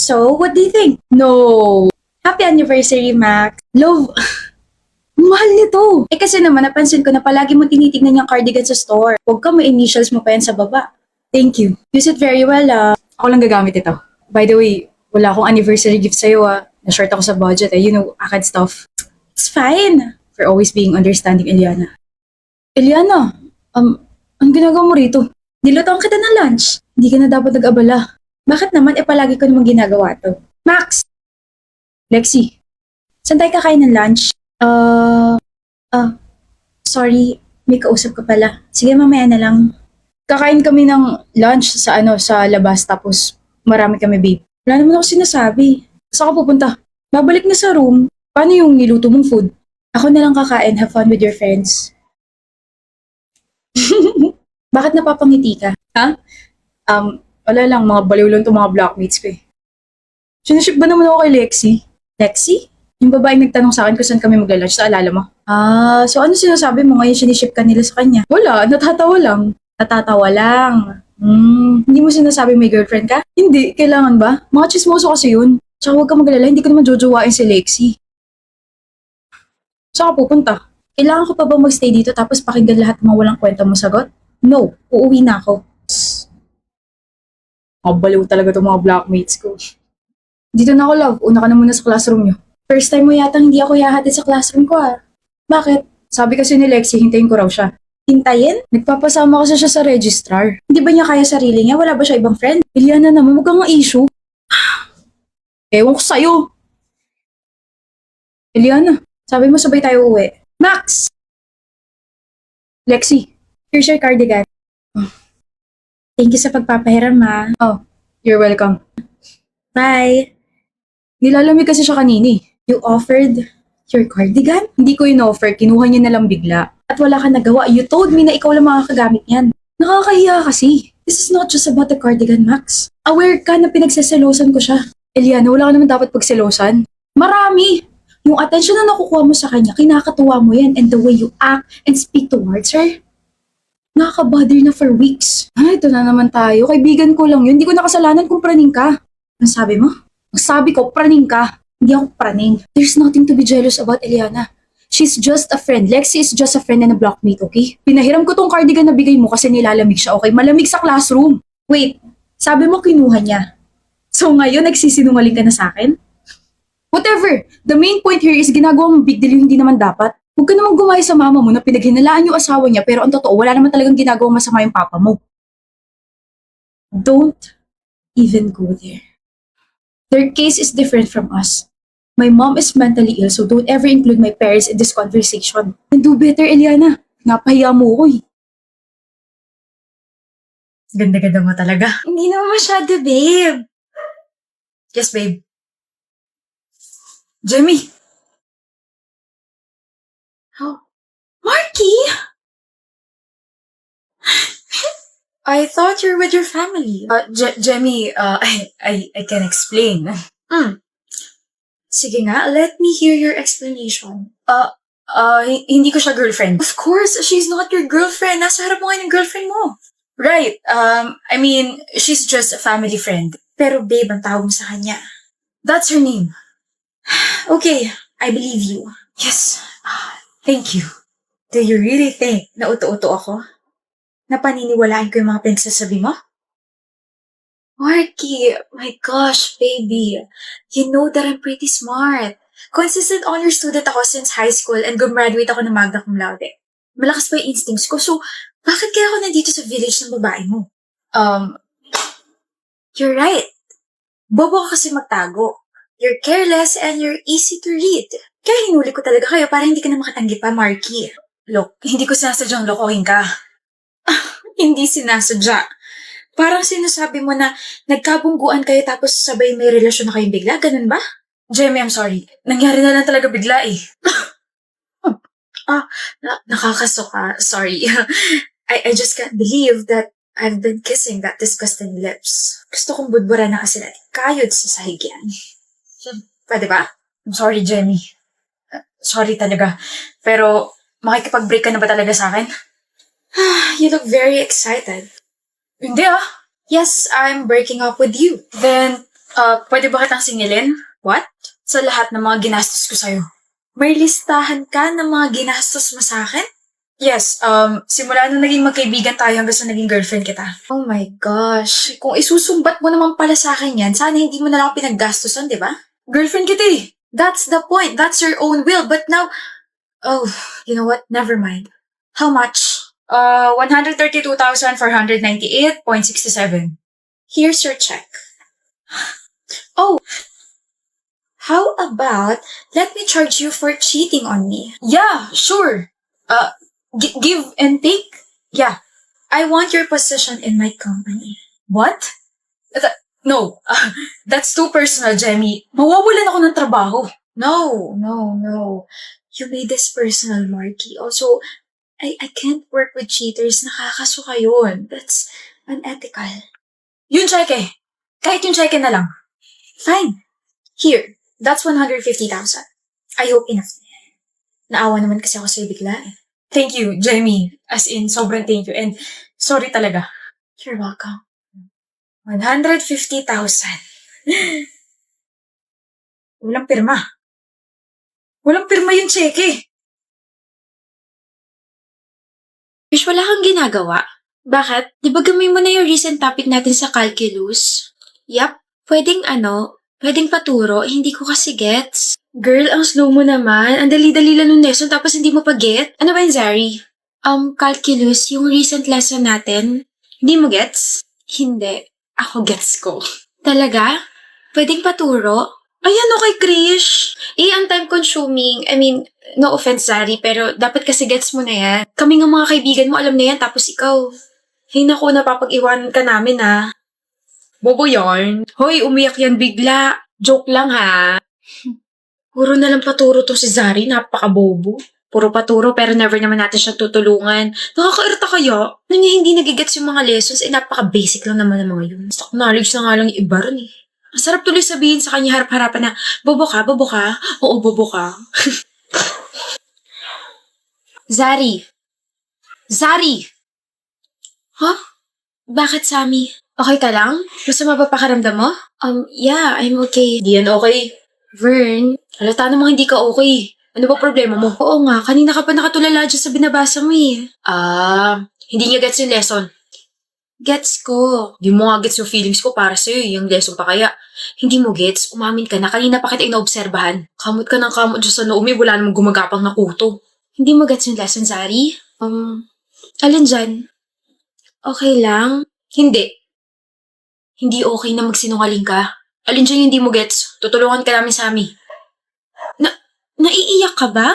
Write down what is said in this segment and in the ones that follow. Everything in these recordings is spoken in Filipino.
So, what do you think? No. Happy anniversary, Max. Love. Mahal nito. Eh kasi naman, napansin ko na palagi mo tinitignan yung cardigan sa store. Huwag ka may initials mo pa yan sa baba. Thank you. Use it very well, ah. Ako lang gagamit ito. By the way, wala akong anniversary gift sa'yo, ah. Na-short ako sa budget, eh. You know, akad stuff. It's fine. For always being understanding, Eliana. Eliana, ang ginagawa mo rito? Nilutoan kita ng lunch. Hindi ka na dapat nag-abala. Bakit naman, eh palagi ko namang ginagawa to? Max! Lexi, saan tayo kakain ng lunch? Sorry, may kausap ka pala. Sige, mamaya na lang. Kakain kami ng lunch sa labas tapos marami kami, babe. Wala naman ako sinasabi. Saan ka pupunta? Babalik na sa room. Paano yung niluto mong food? Ako na lang kakain. Have fun with your friends. Bakit napapangiti ka? Ha? Wala lang. Mga baliw lang itong mga blockmates ko eh. Sinaship ba naman ako kay Lexi? Lexi? Yung babaeng nagtanong sa akin kung saan kami magla-lunch, naalala mo? So ano sinasabi mo ngayon siniship ka nila sa kanya? Wala, natatawa lang. Natatawa lang. Hindi mo sinasabi may girlfriend ka? Hindi, kailangan ba? Mga chismoso kasi yun. Tsaka huwag ka magalala, hindi ko naman jojowain si Lexi. Saan ka pupunta? Kailangan ko pa ba magstay dito tapos pakinggan lahat ng mga walang kwenta mo sagot? No, uuwi na ako. Mabaliw talaga itong mga blockmates ko. Dito na ako, love. Una ka na muna sa classroom niyo. First time mo yatang hindi ako yahatid sa classroom ko, ah. Bakit? Sabi kasi ni Lexi, hintayin ko raw siya. Hintayin? Nagpapasama kasi siya sa registrar. Hindi ba niya kaya sarili niya? Wala ba siya ibang friend? Eliana naman, huwag kang issue. Ewan ko sa'yo. Eliana, sabi mo sabay tayo uwi. Max! Lexi, here's your cardigan. Oh, thank you sa pagpapahiram, ma. Oh, you're welcome. Bye. Nilalamig kasi siya kanini. You offered your cardigan? Hindi ko in-offer, kinuha niya na lang bigla. At wala ka nagawa. You told me na ikaw lang makakagamit niyan. Nakakahiya kasi. This is not just about the cardigan, Max. Aware ka na pinagseselosan ko siya. Eliana, wala ka naman dapat pagselosan. Marami! Yung attention na nakukuha mo sa kanya, kinakatuwa mo yan, and the way you act and speak towards her. Nakaka-bother na for weeks. Ito na naman tayo. Kaibigan ko lang yun. Hindi ko nakasalanan kung praning ka. Ang sabi mo? Ang sabi ko, praning ka. Hindi ako praning. There's nothing to be jealous about, Eliana. She's just a friend. Lexi is just a friend and a blockmate, okay? Pinahiram ko tong cardigan na bigay mo kasi nilalamig siya, okay? Malamig sa classroom. Wait, sabi mo kinuha niya. So ngayon, nagsisinungaling ka na sa akin? Whatever. The main point here is ginagawa mong big deal yung hindi naman dapat. Huwag ka namang gumaya sa mama mo na pinaghinalaan yung asawa niya pero ang totoo, wala naman talagang ginagawang masama yung papa mo. Don't even go there. Their case is different from us. My mom is mentally ill, so don't ever include my parents in this conversation. And do better, Eliana. Napahiya mo ko eh. Ganda-ganda mo talaga. Hindi naman masyado, babe. Yes, babe. Jamie! Oh. Marky! I thought you're with your family. Jamie, I can explain. Sige nga, let me hear your explanation. Hindi ko siya girlfriend. Of course, she's not your girlfriend. Nasa harap mo ngayon ng girlfriend mo. Right, I mean, she's just a family friend. Pero babe, ang tawag mo sa kanya. That's her name. Okay, I believe you. Yes, thank you. Do you really think na uto-uto ako? Napaniniwalaan ko yung mga pinagsasabi mo? Marky, my gosh, baby. You know that I'm pretty smart. Consistent honor student ako since high school and gumraduate ako ng magna cum laude. Malakas pa yung instincts ko, so bakit kaya ako nandito sa village ng babae mo? You're right. Bobo ka kasi magtago. You're careless and you're easy to read. Kaya hinuli ko talaga kayo para hindi ka na makatanggi pa, Marky. Look, hindi ko sinasadyang lokohin ka. Hindi sinasadya. Parang sinasabi mo na nagkabungguan kayo tapos sabay may relasyon na kayong bigla, ganun ba? Jamie, I'm sorry. Nangyari na lang talaga bigla eh. Nakakasuka. Sorry. I just can't believe that I've been kissing that disgusting lips. Gusto kong budbura na kasi natin kayod sa sahig yan. Pwede ba? I'm sorry, Jamie. Sorry talaga. Pero, makikipag-break ka na ba talaga sa akin? You look very excited. Hindi ah. Yes, I'm breaking up with you. Then, Pwede ba kitang singilin? What? Sa lahat ng mga ginastos ko sa'yo. May listahan ka ng mga ginastos mo sa akin? Yes, simula nung naging magkaibigan tayo hanggang sa naging girlfriend kita. Oh my gosh, kung isusumbat mo naman pala sa akin yan, sana hindi mo na lang ako pinaggastosan, di ba? Girlfriend kita eh. That's the point. That's your own will. But now, oh, you know what? Never mind. How much? 132,498.67. Here's your check. Oh, how about let me charge you for cheating on me? Yeah, sure. Give and take? Yeah. I want your position in my company. What? No, that's too personal, Jemmy. Mawawalan ako ng trabaho. No. You made this personal, Marky. Also, I can't work with cheaters. Nakakasuka yun. That's unethical. Yung cheque. Kahit yung cheque na lang. Fine. Here, that's 150,000. I hope enough na yan. Naawa naman kasi ako sa'yo bigla eh. Thank you, Jamie. As in, sobrang thank you. And sorry talaga. You're welcome. 150,000. Walang pirma. Walang pirma yung cheque. Fish, wala kang ginagawa? Bakit? Di ba gamay mo na yung recent topic natin sa calculus? Yap, pwedeng paturo, hindi ko kasi gets. Girl, ang slow mo naman. Ang dali-dali lang ng lesson tapos hindi mo pa get. Ano ba yun, Zari? Calculus, yung recent lesson natin. Hindi mo gets? Hindi. Ako gets ko. Talaga? Pwedeng paturo? Ayan, okay, Krish. Ang time-consuming. I mean, no offense, Zari, pero dapat kasi gets mo na yan. Kami nga mga kaibigan mo, alam na yan, tapos ikaw. Ay, naku, napapag-iwanan ka namin, ha. Bobo yarn. Hoy, umiyak yan bigla. Joke lang, ha. Puro na lang paturo to si Zari, napaka-bobo. Puro paturo, pero never naman natin siya tutulungan. Nakakairita kaya? Ano niya hindi nagigets yung mga lessons, napaka-basic lang naman ng mga yun. Stock knowledge na nga lang yung iba rin, eh. Ang sarap tuloy sabihin sa kanya harap-harapan na, bobo ka? Oo, bobo ka. Zari! Huh? Bakit, Sammy? Okay ka lang? Masama ba pakiramdam mo? Yeah, I'm okay. Di yan okay. Vern, halata namang hindi ka okay. Ano ba problema mo? Oo nga, kanina ka pa nakatulala dyan sa binabasa mo eh. Hindi niya gets yung lesson. Gets ko. Di mo nga gets yung feelings ko para sa'yo, yung lesson pa kaya. Hindi mo gets, umamin ka na kanina pa kita inaobserbahan. Kamot ka ng kamot dyan sa Naomi, wala namang gumagapang na kuto. Hindi mo gets yung lesson, Zari? Alin dyan? Okay lang? Hindi. Hindi okay na magsinungaling ka. Alin dyan yung hindi mo gets? Tutulungan ka namin, Sammy. Naiiyak ka ba?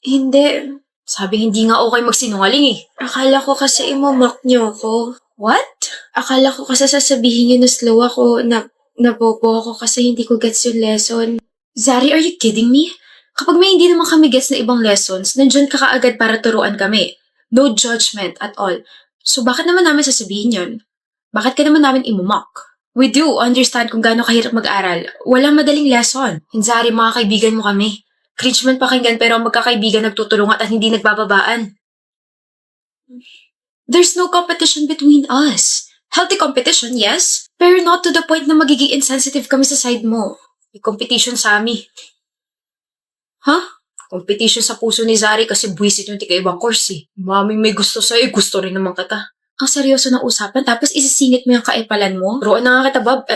Hindi. Sabi hindi nga okay magsinungaling eh. Akala ko kasi imamock niyo ako. What? Akala ko kasi sasabihin niyo na slow ako, na nabobo ako kasi hindi ko gets yung lesson. Zari, are you kidding me? Kapag may hindi naman kami gets na ibang lessons, nandyan ka kaagad para turuan kami. No judgment at all. So bakit naman namin sasabihin yun? Bakit ka naman namin imamock? We do understand kung gaano kahirap mag-aral. Walang madaling lesson. Zari, mga kaibigan mo kami. Cringe man pakinggan pero ang magkakaibigan nagtutulungan at hindi nagbababaan. There's no competition between us. Healthy competition, yes. Pero not to the point na magiging insensitive kami sa side mo. May competition sa amin. Huh? Competition sa puso ni Zari kasi buwisit yung tika-ibang course eh. Mami may gusto sa'yo, gusto rin naman kita. Ang seryoso ng usapan tapos isisingit mo yung kaipalan mo? Turuan na nga kita, Bob.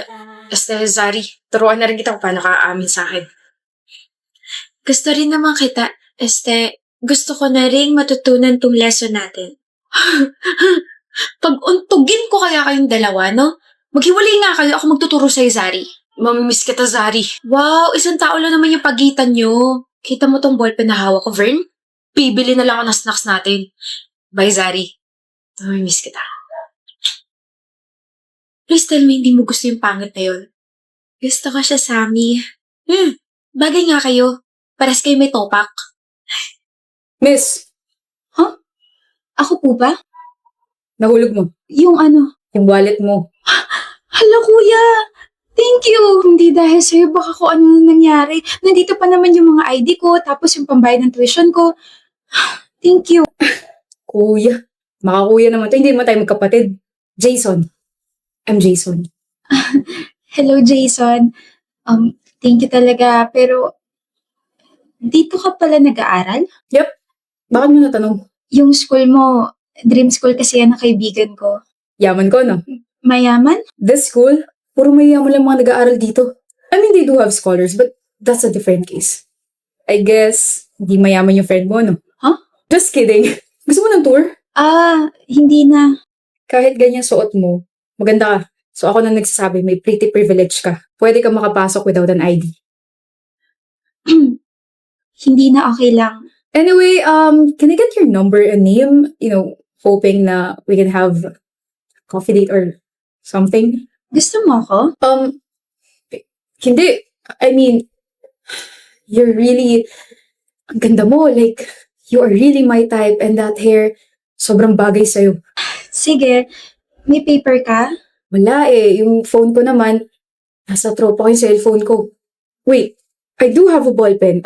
Zari, turuan na rin kita kung paano ka-aamin sa akin. Gusto rin naman kita. Gusto ko na rin matutunan tong lesson natin. Pag-untugin ko kaya kayong dalawa, no? Maghiwalay nga kayo, ako magtuturo sa'yo, Zari. Mamimiss kita, Zari. Wow, isang tao lang naman yung pagitan nyo. Kita mo tong ballpen na hawak ko, Vern? Bibili na lang ako ng snacks natin. Bye, Zari. Mamimiss kita. Please tell me hindi mo gusto yung pangit na yun. Gusto ko siya, Sammy. Bagay nga kayo. Pares kayo may topak. Miss, Ako po ba? nahulog mo. Yung ano? Yung wallet mo. Hala kuya! Thank you! Hindi dahil sa'yo baka kung ano nangyari. Nandito pa naman yung mga ID ko, tapos yung pambayad ng tuition ko. Thank you. Kuya. Makakuya naman to. Hindi naman tayo magkapatid. Jason. I'm Jason. Hello, Jason. Thank you talaga. Pero, dito ka pala nag-aaral? Bakit mo natanong? Yung school mo, dream school kasi yan ng kaibigan ko. Yaman ko, no? Mayaman? This school, puro mayaman lang mga nag-aaral dito. I mean, they do have scholars, but that's a different case. I guess, hindi mayaman yung friend mo, no? Huh? Just kidding. Gusto mo ng tour? Hindi na. Kahit ganyan suot mo, maganda ka. So ako na nagsasabi, may pretty privilege ka. Pwede ka makapasok without an ID. Hindi na okay lang. Anyway, can I get your number and name? Hoping na we can have a coffee date or something. Gusto mo ako? Hindi. I mean, you're really, ang ganda mo. Like, you are really my type and that hair, sobrang bagay sa'yo. Sige. May paper ka? Wala eh. Yung phone ko naman, nasa tropa ko yung cellphone ko. Wait, I do have a ball pen.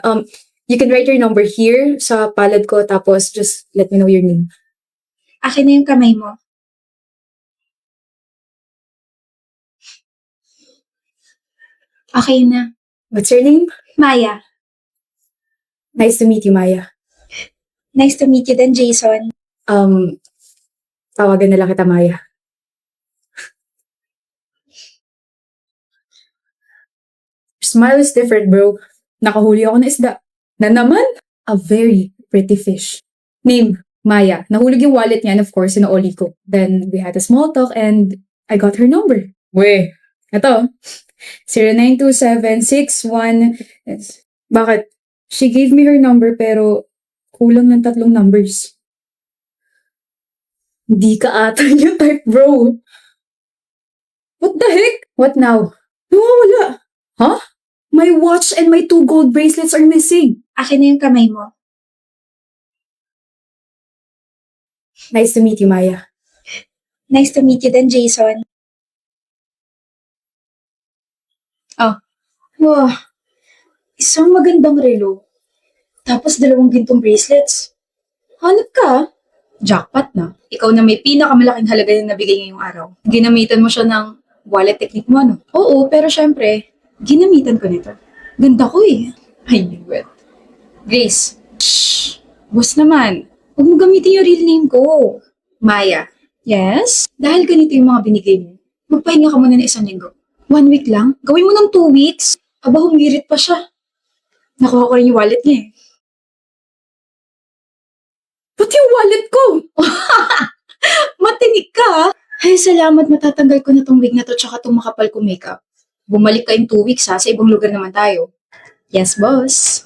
You can write your number here sa palad ko tapos just let me know your name. Akin na yung kamay mo. Okay na. What's your name? Maya. Nice to meet you, Maya. Nice to meet you din, Jason. Tawagan na lang kita, Maya. Your smile is different, bro. Nakahuli ako ng isda. Na naman, a very pretty fish. Name, Maya. Nahulog yung wallet niya and of course, sinaoli ko. Then, we had a small talk and I got her number. We, ito. 092761. Yes. Bakit? She gave me her number pero kulang ng 3 numbers. Hindi ka ata yung type, bro. What the heck? What now? Nawawala. Huh? My watch and my 2 gold bracelets are missing. Akin na yung kamay mo. Nice to meet you, Maya. Nice to meet you din, Jason. Wow. Isang magandang relo. Tapos 2 gintong bracelets. Hanap ka. Jackpot na. Ikaw na may pinakamalaking halaga na nabigay ngayong araw. Ginamitan mo siya ng wallet technique mo, ano? Oo, pero syempre, ginamitan ko nito. Ganda ko eh. I knew it. Grace. Shh. Boss naman. Huwag mo gamitin yung real name ko. Maya. Yes? Dahil ganito yung mga binigay mo, magpahinga ka muna ng 1 linggo. 1 week lang? Gawin mo ng 2 weeks? Aba, humirit pa siya. Nakuha ko rin yung wallet niya eh. Ba't yung wallet ko? Matinig ka ah. Ay, salamat matatanggal ko na tong wig na to tsaka tong makapal kong makeup. Bumalik ka in 2 weeks ha, sa ibang lugar naman tayo. Yes, boss.